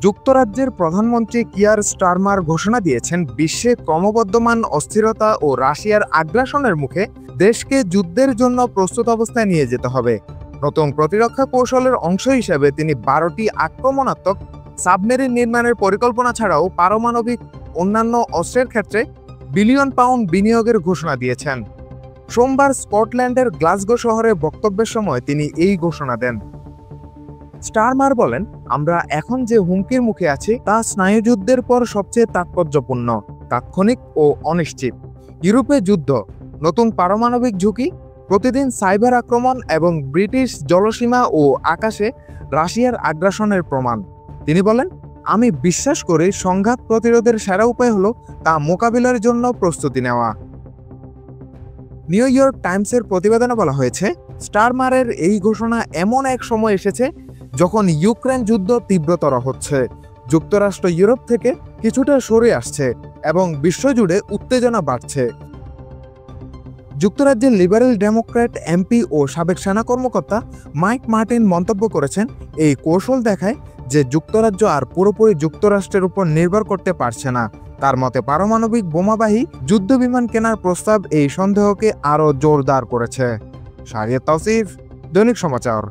যুক্তরাজ্যের প্রধানমন্ত্রী Keir Starmer ঘোষণা দিয়েছেন, বিশ্বে ক্রমবর্ধমান অস্থিরতা ও রাশিয়ার আগ্রাসনের মুখে দেশকে যুদ্ধের জন্য প্রস্তুত অবস্থায় নিয়ে যেতে হবে। নতুন প্রতিরক্ষা কৌশলের অংশ হিসেবে তিনি 12টি আক্রমণাত্মক সাবমেরিন নির্মাণের পরিকল্পনা ছাড়াও পারমাণবিক অন্যান্য অস্ত্রের ক্ষেত্রে বিলিয়ন পাউন্ড বিনিয়োগের ঘোষণা দিয়েছেন। সোমবার স্কটল্যান্ডের গ্লাসগো শহরে বক্তব্যের সময় তিনি এই ঘোষণা দেন। স্টারমার বলেন, আমরা এখন যে হুমকির মুখে আছি তা স্নায়ুযুদ্ধের পর সবচেয়ে তাৎপর্যপূর্ণ, তাৎক্ষণিক ও অনিশ্চিত। ইউরোপে যুদ্ধ, নতুন পারমাণবিক ঝুঁকি, প্রতিদিন সাইবার আক্রমণ এবং ব্রিটিশ জলসীমা ও আকাশে রাশিয়ার আগ্রাসনের প্রমাণ। তিনি বলেন, আমি বিশ্বাস করি সংঘাত প্রতিরোধের সেরা উপায় হলো তা মোকাবিলার জন্য প্রস্তুতি নেওয়া। নিউ ইয়র্ক টাইমসের প্রতিবেদনে বলা হয়েছে, স্টারমারের এই ঘোষণা এমন এক সময় এসেছে যখন ইউক্রেন যুদ্ধ তীব্রতর হচ্ছে, যুক্তরাষ্ট্র ইউরোপ থেকে কিছুটা সরে আসছে এবং বিশ্বজুড়ে উত্তেজনা বাড়ছে। যুক্তরাজ্যের লিবারেল ডেমোক্র্যাট এমপি ও সাবেক সেনা কর্মকর্তা মাইক মার্টিন মন্তব্য করেছেন, এই কৌশল দেখায় যে যুক্তরাজ্য আর পুরোপুরি যুক্তরাষ্ট্রের উপর নির্ভর করতে পারছে না। তার মতে পারমাণবিক বোমাবাহী যুদ্ধবিমান কেনার প্রস্তাব এই সন্দেহকে আরও জোরদার করেছে। শাহরিয়ার তাওসিফ, দৈনিক সমাচার।